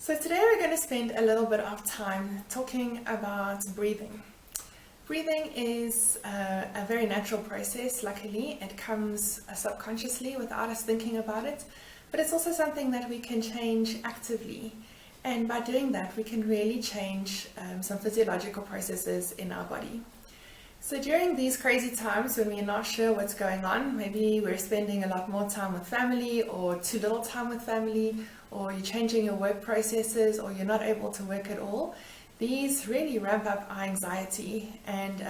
So today we're going to spend a little bit of time talking about breathing. Breathing is a very natural process. Luckily, it comes subconsciously without us thinking about it, but it's also something that we can change actively. And by doing that, we can really change some physiological processes in our body. So during these crazy times when we're not sure what's going on, maybe we're spending a lot more time with family or too little time with family, or you're changing your work processes, or you're not able to work at all, these really ramp up our anxiety and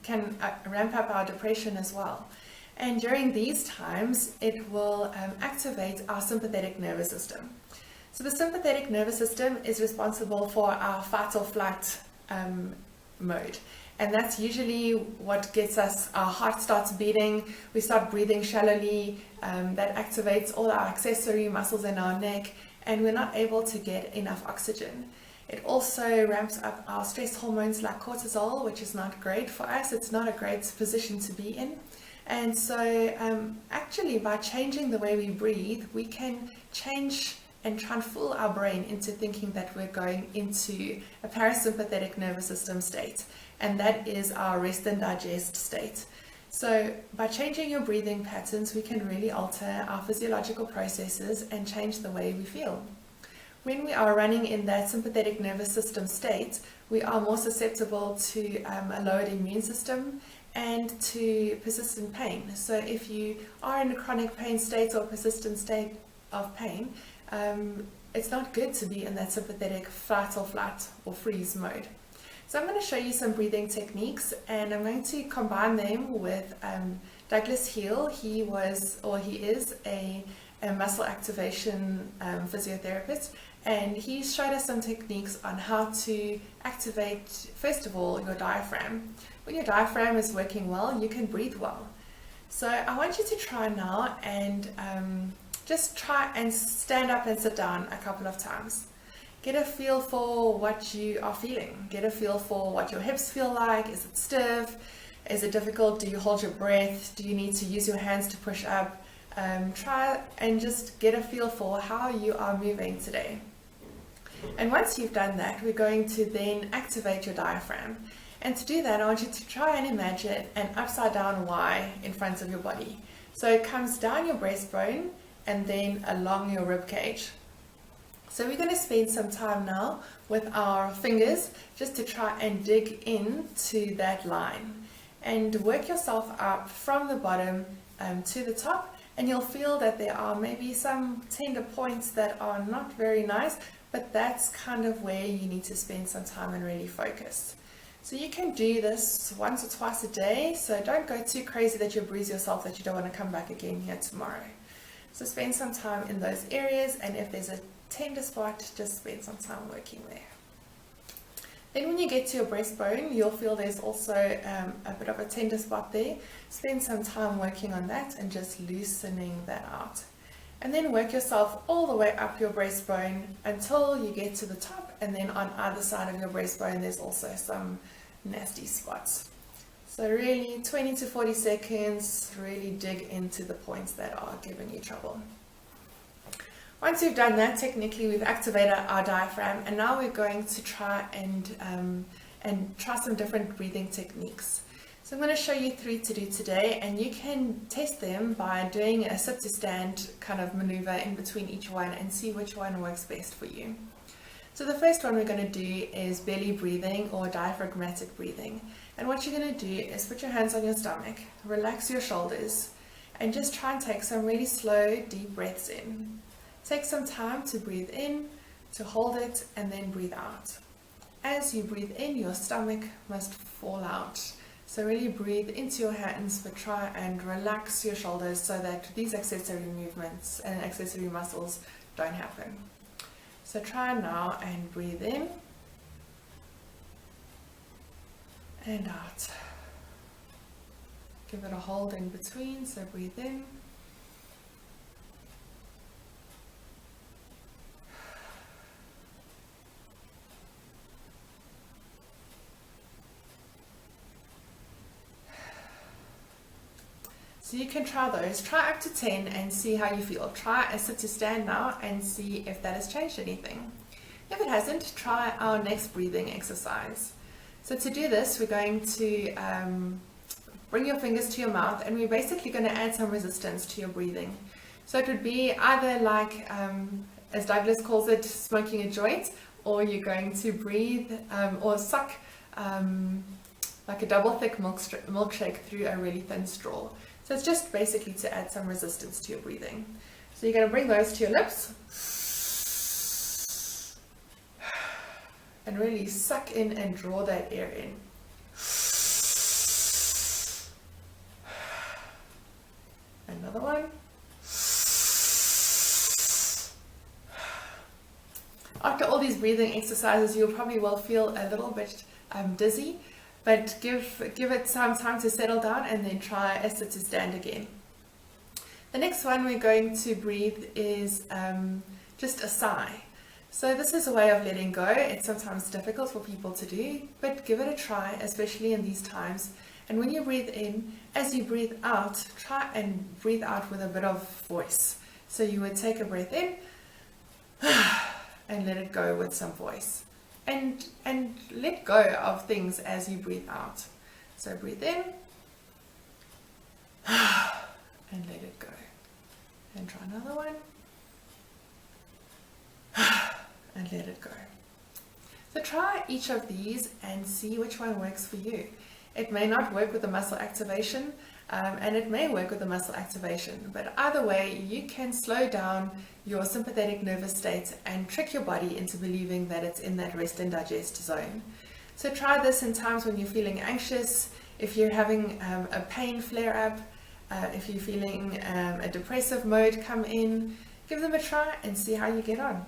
can ramp up our depression as well. And during these times, it will activate our sympathetic nervous system. So the sympathetic nervous system is responsible for our fight or flight mode. And that's usually what gets us, our heart starts beating, we start breathing shallowly, that activates all our accessory muscles in our neck, and we're not able to get enough oxygen. It also ramps up our stress hormones like cortisol, which is not great for us. It's not a great position to be in. And so actually by changing the way we breathe, we can change and try and fool our brain into thinking that we're going into a parasympathetic nervous system state, and that is our rest and digest state. So by changing your breathing patterns, we can really alter our physiological processes and change the way we feel. When we are running in that sympathetic nervous system state, we are more susceptible to a lowered immune system and to persistent pain. So if you are in a chronic pain state or persistent state of pain, it's not good to be in that sympathetic fight or flight or freeze mode. So I'm going to show you some breathing techniques, and I'm going to combine them with Douglas Heel. He is a muscle activation physiotherapist, and he showed us some techniques on how to activate, first of all, your diaphragm. When your diaphragm is working well, you can breathe well. So I want you to try now and just try and stand up and sit down a couple of times. Get a feel for what you are feeling. Get a feel for what your hips feel like. Is it stiff? Is it difficult? Do you hold your breath? Do you need to use your hands to push up? Try and just get a feel for how you are moving today. And once you've done that, we're going to then activate your diaphragm. And to do that, I want you to try and imagine an upside down Y in front of your body. So it comes down your breastbone and then along your rib cage. So we're going to spend some time now with our fingers just to try and dig into that line and work yourself up from the bottom to the top, and you'll feel that there are maybe some tender points that are not very nice, but that's kind of where you need to spend some time and really focus. So you can do this once or twice a day, so don't go too crazy that you bruise yourself that you don't want to come back again here tomorrow. So spend some time in those areas, and if there's a tender spot, just spend some time working there. Then when you get to your breastbone, you'll feel there's also a bit of a tender spot there. Spend some time working on that and just loosening that out. And then work yourself all the way up your breastbone until you get to the top, and then on either side of your breastbone there's also some nasty spots. So really 20 to 40 seconds, really dig into the points that are giving you trouble. Once we've done that, technically we've activated our diaphragm, and now we're going to try and try some different breathing techniques. So I'm going to show you 3 to do today, and you can test them by doing a sit to stand kind of maneuver in between each one and see which one works best for you. So the first one we're going to do is belly breathing or diaphragmatic breathing. And what you're going to do is put your hands on your stomach, relax your shoulders, and just try and take some really slow, deep breaths in. Take some time to breathe in, to hold it, and then breathe out. As you breathe in, your stomach must fall out. So really breathe into your hands, but try and relax your shoulders so that these accessory movements and accessory muscles don't happen. So try now and breathe in and out. Give it a hold in between, so breathe in. So you can try those. Try up to 10 and see how you feel. Try a sit to stand now and see if that has changed anything. If it hasn't, try our next breathing exercise. So to do this, we're going to bring your fingers to your mouth, and we're basically going to add some resistance to your breathing. So it would be either like, as Douglas calls it, smoking a joint, or you're going to breathe or suck like a double thick milkshake through a really thin straw. So it's just basically to add some resistance to your breathing. So you're going to bring those to your lips and really suck in and draw that air in. Another one. After all these breathing exercises, you probably will feel a little bit dizzy, but give it some time to settle down and then try a sit to stand again. The next one we're going to breathe is just a sigh. So this is a way of letting go. It's sometimes difficult for people to do, but give it a try, especially in these times. And when you breathe in, as you breathe out, try and breathe out with a bit of voice. So you would take a breath in and let it go with some voice. And let go of things as you breathe out. So breathe in and let it go. And try another one. And let it go. So try each of these and see which one works for you. It may not work with the muscle activation, and it may work with the muscle activation, but either way you can slow down your sympathetic nervous state and trick your body into believing that it's in that rest and digest zone. So try this in times when you're feeling anxious, if you're having a pain flare up, if you're feeling a depressive mode come in. Give them a try and see how you get on.